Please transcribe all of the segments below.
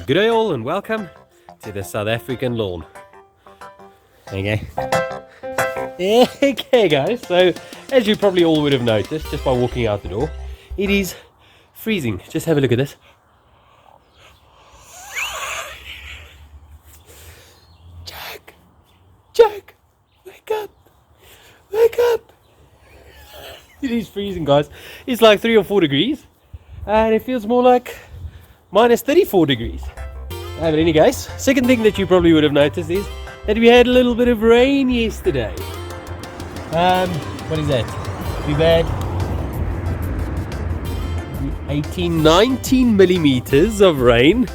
Good day all and welcome to the South African lawn. Okay. Okay guys, so as you probably all would have noticed just by walking out the door, it is freezing. Just have a look at this. Jack, wake up, wake up. It is freezing guys. It's like 3 or 4 degrees and it feels more like minus 34 degrees. But any case, second thing that you probably would have noticed is that we had a little bit of rain yesterday. What is that? We've had 19 millimeters of rain.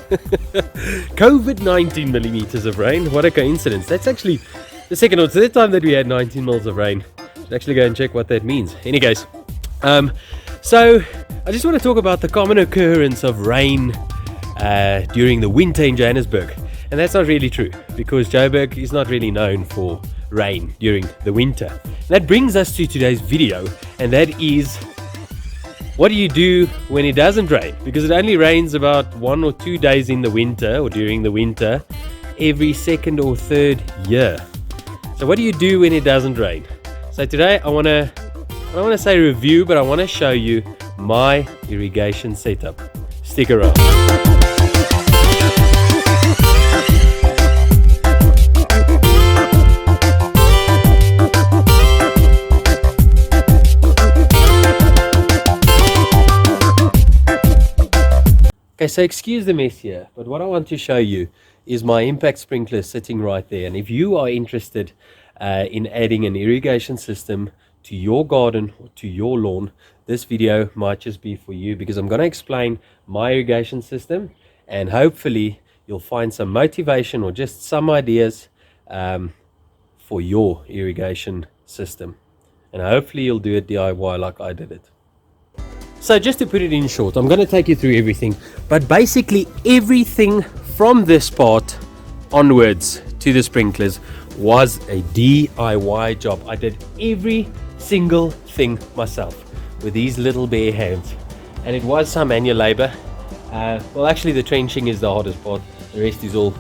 COVID-19 millimeters of rain. What a coincidence. That's actually the second or third time that we had 19 mils of rain. Should actually go and check what that means. Any case, so I just want to talk about the common occurrence of rain during the winter in Johannesburg. And that's not really true, because Joburg is not really known for rain during the winter. That brings us to today's video, and that is, what do you do when it doesn't rain? Because it only rains about 1 or 2 days in the winter, or during the winter, every second or third year. So what do you do when it doesn't rain? So today I don't want to say review, but I want to show you my irrigation setup. Stick around. Okay, so excuse the mess here, but what I want to show you is my impact sprinkler sitting right there. And if you are interested in adding an irrigation system to your garden or to your lawn, this video might just be for you, because I'm going to explain my irrigation system and hopefully you'll find some motivation or just some ideas for your irrigation system. And hopefully you'll do it DIY like I did it. So just to put it in short, I'm going to take you through everything, but basically everything from this part onwards to the sprinklers was a DIY job. I did every single thing myself with these little bare hands, and it was some manual labor. Well, actually the trenching is the hardest part. The rest is all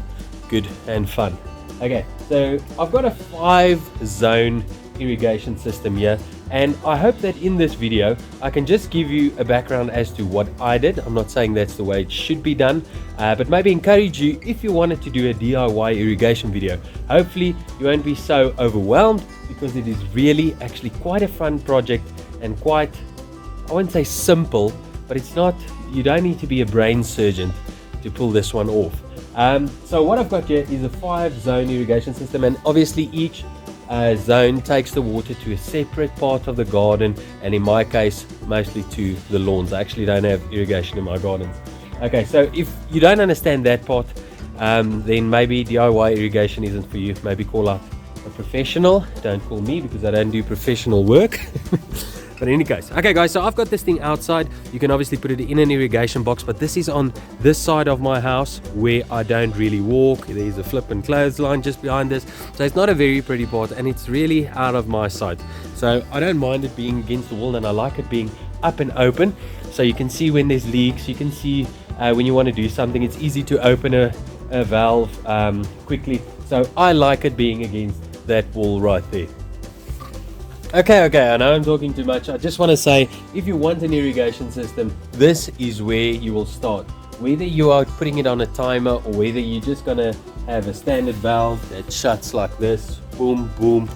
good and fun. Okay, so I've got a 5-zone irrigation system here, and I hope that in this video I can just give you a background as to what I did. I'm not saying that's the way it should be done, but maybe encourage you if you wanted to do a DIY irrigation video. Hopefully you won't be so overwhelmed, because it is really actually quite a fun project and quite, I won't say simple, but it's not, you don't need to be a brain surgeon to pull this one off. So what I've got here is a 5-zone irrigation system, and obviously each zone takes the water to a separate part of the garden, and in my case mostly to the lawns. I actually don't have irrigation in my gardens. Okay, so if you don't understand that part, then maybe DIY irrigation isn't for you. Maybe call up a professional. Don't call me, because I don't do professional work. But in any case, okay guys, so I've got this thing outside. You can obviously put it in an irrigation box, but this is on this side of my house where I don't really walk. There's a flip and clothesline just behind this, so it's not a very pretty part, and it's really out of my sight. So I don't mind it being against the wall, and I like it being up and open, so you can see when there's leaks. You can see when you want to do something. It's easy to open a valve quickly, so I like it being against that wall right there. Okay, I know I'm talking too much. I just want to say, if you want an irrigation system, this is where you will start. Whether you are putting it on a timer or whether you're just going to have a standard valve that shuts like this, boom, boom.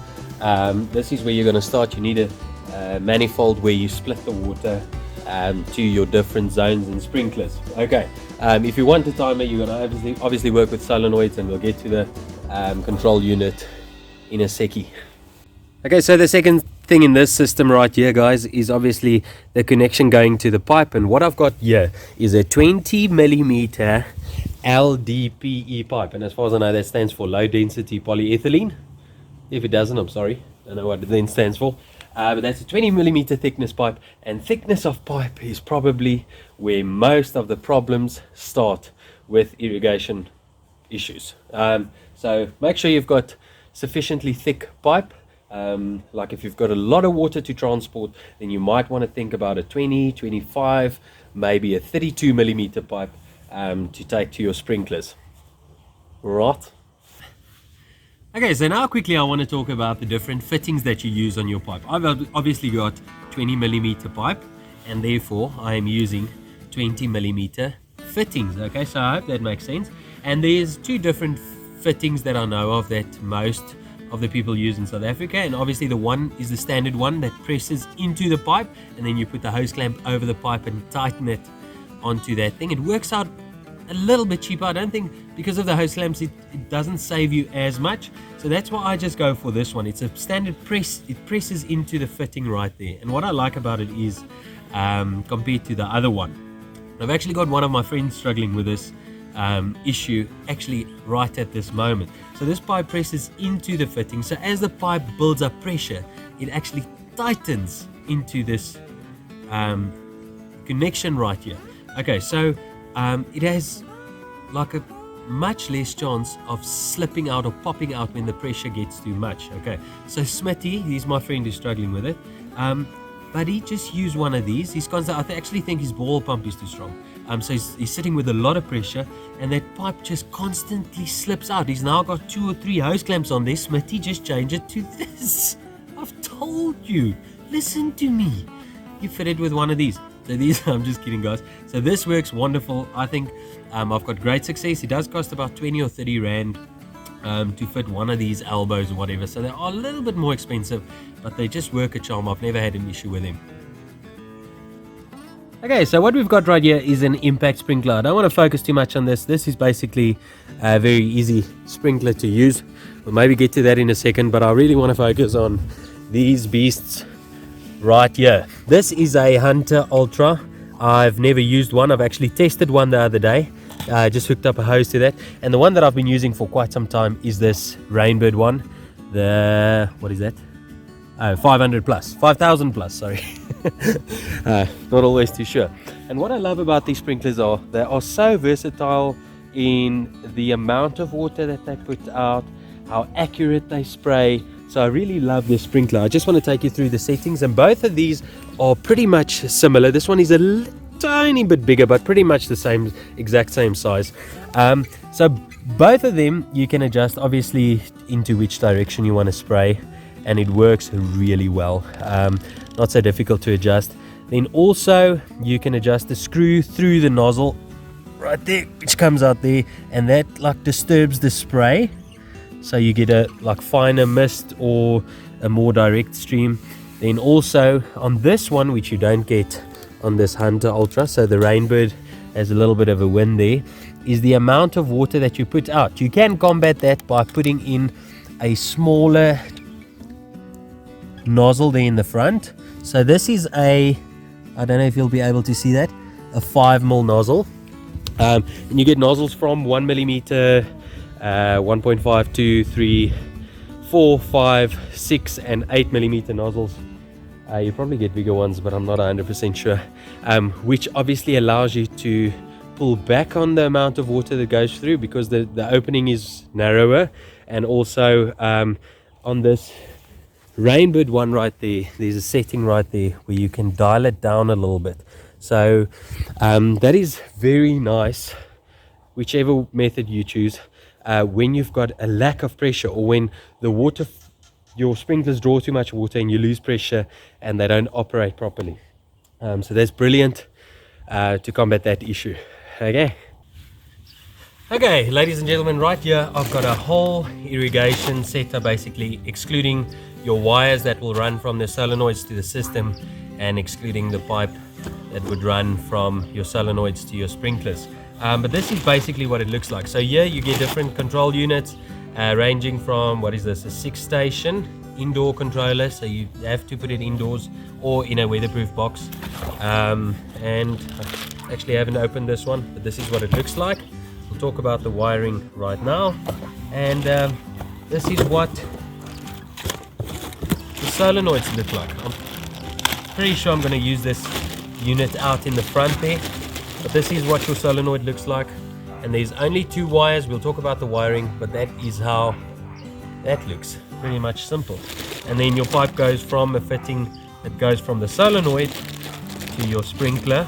This is where you're going to start. You need a manifold where you split the water to your different zones and sprinklers. Okay, if you want a timer, you're going to obviously work with solenoids, and we'll get to the control unit in a secchi. Okay, so the second thing in this system right here, guys, is obviously the connection going to the pipe. And what I've got here is a 20 millimeter LDPE pipe. And as far as I know, that stands for low density polyethylene. If it doesn't, I'm sorry. I don't know what it then stands for. But that's a 20 millimeter thickness pipe. And thickness of pipe is probably where most of the problems start with irrigation issues. So make sure you've got sufficiently thick pipe. Like if you've got a lot of water to transport, then you might want to think about a 20, 25, maybe a 32 millimeter pipe. to take to your sprinklers. Right. Okay, so now quickly I want to talk about the different fittings that you use on your pipe. I've obviously got 20mm pipe, and therefore I am using 20mm fittings. Okay, so I hope that makes sense. And there's two different fittings that I know of that most of the people use in South Africa, and obviously the one is the standard one that presses into the pipe, and then you put the hose clamp over the pipe and tighten it onto that thing. It works out a little bit cheaper. I don't think because of the hose clamps it doesn't save you as much, so that's why I just go for this one. It's a standard press. It presses into the fitting right there, and what I like about it is compared to the other one, I've actually got one of my friends struggling with this issue actually right at this moment. So this pipe presses into the fitting, so as the pipe builds up pressure, it actually tightens into this connection right here. Okay, so it has like a much less chance of slipping out or popping out when the pressure gets too much. Okay, so Smitty, he's my friend who's struggling with it, but he just used one of these. He's constant. I actually think his ball pump is too strong. So he's sitting with a lot of pressure, and that pipe just constantly slips out. He's now got 2 or 3 hose clamps on this. Smitty, just change it to this. I've told you. Listen to me. You fit it with one of these. So these, I'm just kidding, guys. So this works wonderful. I think I've got great success. It does cost about 20 or 30 rand to fit one of these elbows or whatever. So they are a little bit more expensive, but they just work a charm. I've never had an issue with them. Okay, so what we've got right here is an impact sprinkler. I don't want to focus too much on this. This is basically a very easy sprinkler to use. We'll maybe get to that in a second, but I really want to focus on these beasts right here. This is a Hunter Ultra. I've never used one. I've actually tested one the other day. I just hooked up a hose to that. And the one that I've been using for quite some time is this Rainbird one. What is that? 500 plus, 5,000 plus, sorry. Not always too sure. And what I love about these sprinklers are they are so versatile in the amount of water that they put out, how accurate they spray. So I really love this sprinkler. I just want to take you through the settings, and both of these are pretty much similar. This one is a tiny bit bigger, but pretty much the same, exact same size. So both of them you can adjust obviously into which direction you want to spray, and it works really well. Not so difficult to adjust. Then also you can adjust the screw through the nozzle right there, which comes out there, and that like disturbs the spray, so you get a like finer mist or a more direct stream. Then also on this one, which you don't get on this Hunter Ultra, so the Rainbird has a little bit of a win there, is the amount of water that you put out. You can combat that by putting in a smaller nozzle there in the front. So this is I don't know if you'll be able to see that, a 5mm nozzle, and you get nozzles from 1mm, 1.5, 2, 3, 4, 5, 6 and 8mm nozzles. You probably get bigger ones, but I'm not 100% sure, which obviously allows you to pull back on the amount of water that goes through, because the opening is narrower. And also on this Rainbird one right there, there's a setting right there where you can dial it down a little bit. So that is very nice, whichever method you choose, when you've got a lack of pressure, or when the water, your sprinklers draw too much water and you lose pressure and they don't operate properly. So that's brilliant to combat that issue. Okay, ladies and gentlemen, right here I've got a whole irrigation setup, basically excluding your wires that will run from the solenoids to the system, and excluding the pipe that would run from your solenoids to your sprinklers. But this is basically what it looks like. So here you get different control units, ranging from, what is this, a 6-station indoor controller, so you have to put it indoors or in a weatherproof box. And I actually haven't opened this one, but this is what it looks like. We'll talk about the wiring right now, and this is what the solenoids look like. I'm pretty sure I'm going to use this unit out in the front there, but this is what your solenoid looks like, and there's only 2 wires. We'll talk about the wiring, but that is how that looks. Pretty much simple. And then your pipe goes from a fitting that goes from the solenoid to your sprinkler,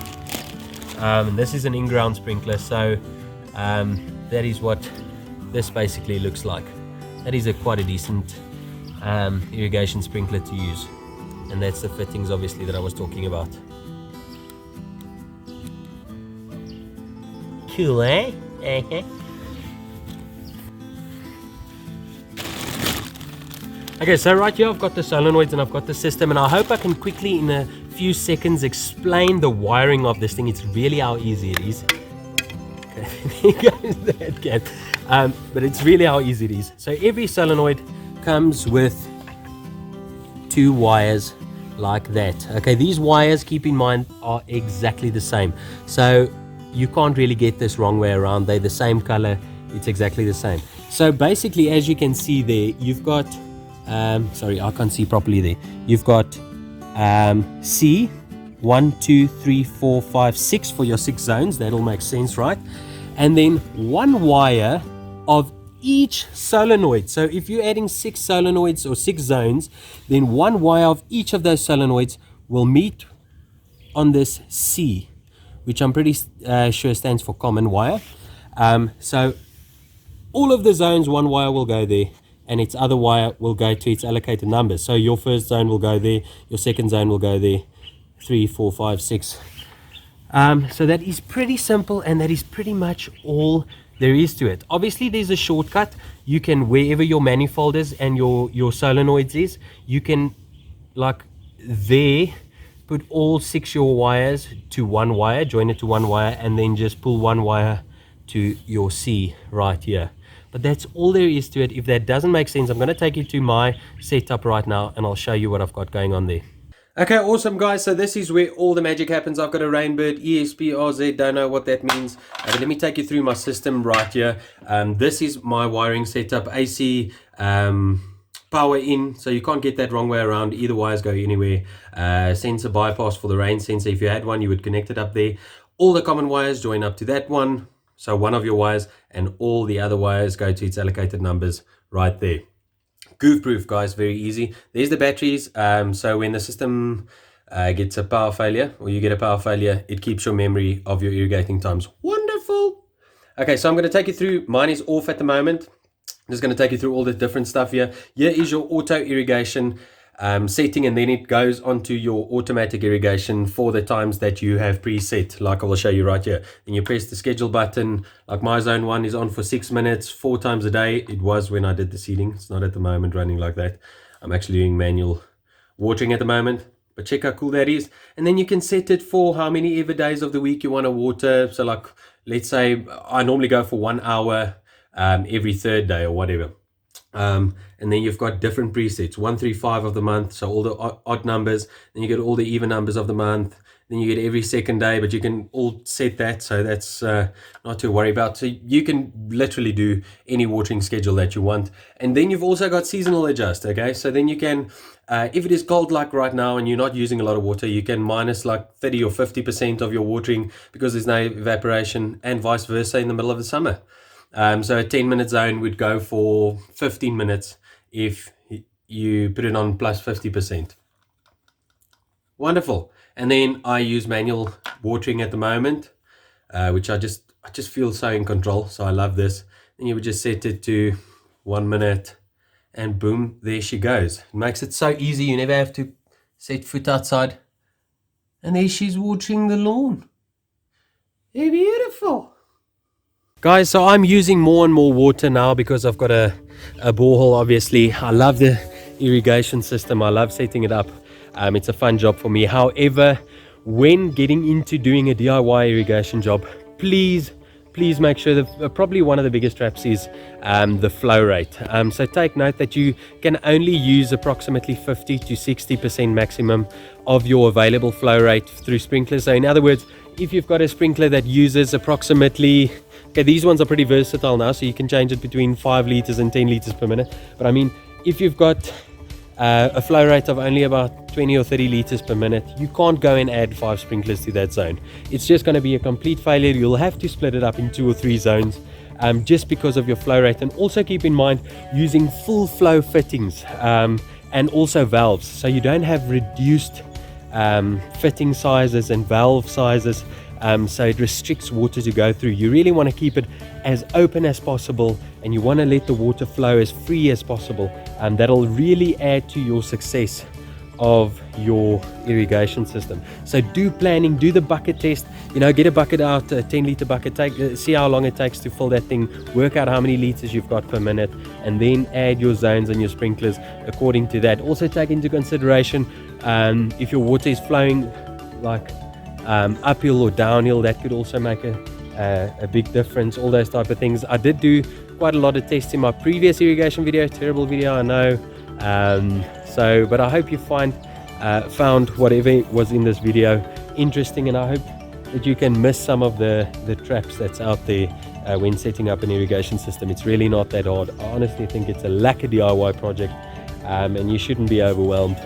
and this is an in-ground sprinkler, so that is what this basically looks like. That is quite a decent irrigation sprinkler to use, and that's the fittings obviously that I was talking about. Cool, eh? Okay, so right here I've got the solenoids and I've got the system, and I hope I can quickly in a few seconds explain the wiring of this thing. It's really how easy it is. Okay, but it's really how easy it is. So every solenoid comes with 2 wires like that. Okay, these wires, keep in mind, are exactly the same. So you can't really get this wrong way around. They're the same color. It's exactly the same. So basically, as you can see there, you've got sorry, I can't see properly there. You've got C, 1, 2, 3, 4, 5, 6 for your 6 zones. That'll make sense, right? And then 1 wire of each solenoid. So if you're adding 6 solenoids or 6 zones, then 1 wire of each of those solenoids will meet on this C, which I'm pretty sure stands for common wire. So all of the zones, 1 wire will go there, and its other wire will go to its allocated numbers. So your first zone will go there, your second zone will go there, 3, 4, 5, 6. So that is pretty simple, and that is pretty much all there is to it. Obviously there's a shortcut. You can, wherever your manifold is and your solenoids is, you can, like there, put all 6 your wires to 1 wire, join it to 1 wire, and then just pull 1 wire to your C right here. But that's all there is to it. If that doesn't make sense, I'm going to take you to my setup right now, and I'll show you what I've got going on there. Okay, awesome guys, so this is where all the magic happens. I've got a Rainbird ESP-RZ, don't know what that means, but let me take you through my system right here. This is my wiring setup, AC power in, so you can't get that wrong way around. Either wires go anywhere. Sensor bypass for the rain sensor. If you had one, you would connect it up there. All the common wires join up to that one, so one of your wires, and all the other wires go to its allocated numbers right there. Goof proof, guys, very easy. There's the batteries. So when the system gets a power failure, or you get a power failure, it keeps your memory of your irrigating times. Wonderful. Okay, so I'm going to take you through. Mine is off at the moment. I'm just going to take you through all the different stuff here. Here is your auto irrigation setting, and then it goes onto your automatic irrigation for the times that you have preset, like I will show you right here. Then you press the schedule button. Like my zone 1 is on for 6 minutes, 4 times a day. It was when I did the seeding. It's not at the moment running like that. I'm actually doing manual watering at the moment, but check how cool that is. And then you can set it for how many ever days of the week you want to water. So like, let's say I normally go for 1 hour every 3rd day or whatever. And then you've got different presets, 1, 3, 5 of the month, so all the odd numbers. Then you get all the even numbers of the month. Then you get every 2nd day, but you can all set that, so that's not to worry about. So you can literally do any watering schedule that you want. And then you've also got seasonal adjust. Okay, so then you can, if it is cold like right now and you're not using a lot of water, you can minus like 30 or 50% of your watering because there's no evaporation, and vice versa in the middle of the summer. So a 10-minute zone would go for 15 minutes if you put it on plus 50%. Wonderful. And then I use manual watering at the moment, which I just feel so in control. So I love this. And you would just set it to 1 minute, and boom, there she goes. It makes it so easy. You never have to set foot outside. And there she's watering the lawn. They're beautiful. Guys, so I'm using more and more water now because I've got a borehole, obviously. I love the irrigation system. I love setting it up. It's a fun job for me. However, when getting into doing a DIY irrigation job, please make sure that probably one of the biggest traps is the flow rate. So take note that you can only use approximately 50 to 60% maximum of your available flow rate through sprinklers. So in other words, if you've got a sprinkler that uses approximately, okay, these ones are pretty versatile now, so you can change it between 5 liters and 10 liters per minute. But I mean, if you've got a flow rate of only about 20 or 30 liters per minute, you can't go and add 5 sprinklers to that zone. It's just going to be a complete failure. You'll have to split it up in 2 or 3 zones just because of your flow rate. And also keep in mind using full flow fittings and also valves, so you don't have reduced fitting sizes and valve sizes. so it restricts water to go through. You really want to keep it as open as possible, and you want to let the water flow as free as possible. That'll really add to your success of your irrigation system. So do planning, do the bucket test, get a bucket out, a 10-liter bucket, see how long it takes to fill that thing, work out how many liters you've got per minute, and then add your zones and your sprinklers according to that. Also take into consideration if your water is flowing like uphill or downhill, that could also make a big difference, all those type of things. I did do quite a lot of tests in my previous irrigation video, terrible video, I know. But I hope you found whatever was in this video interesting, and I hope that you can miss some of the traps that's out there when setting up an irrigation system. It's really not that hard. I honestly think it's a lack of DIY project, and you shouldn't be overwhelmed.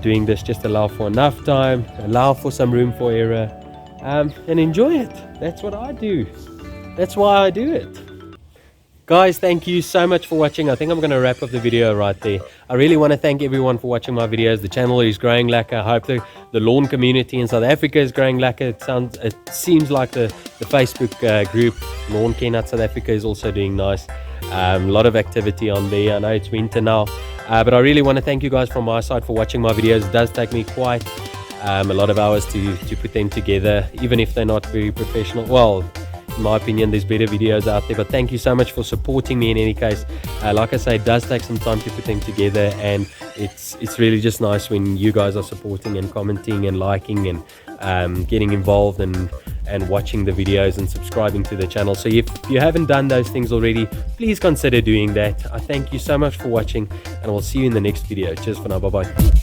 Doing this, just allow for enough time, allow for some room for error, and enjoy it. That's what I do. That's why I do it. Guys, thank you so much for watching. I think I'm going to wrap up the video right there. I really want to thank everyone for watching my videos. The channel is growing lekker. I hope the lawn community in South Africa is growing lekker. It seems like the Facebook group Lawn Care Nut South Africa is also doing nice. A lot of activity on there. I know it's winter now, but I really want to thank you guys from my side for watching my videos. It does take me quite a lot of hours to put them together, even if they're not very professional. Well, in my opinion, there's better videos out there, but thank you so much for supporting me in any case. Like I say, it does take some time to put them together, and it's really just nice when you guys are supporting and commenting and liking and getting involved and watching the videos and subscribing to the channel. So if you haven't done those things already, please consider doing that. I thank you so much for watching, and I'll see you in the next video. Cheers for now. Bye bye.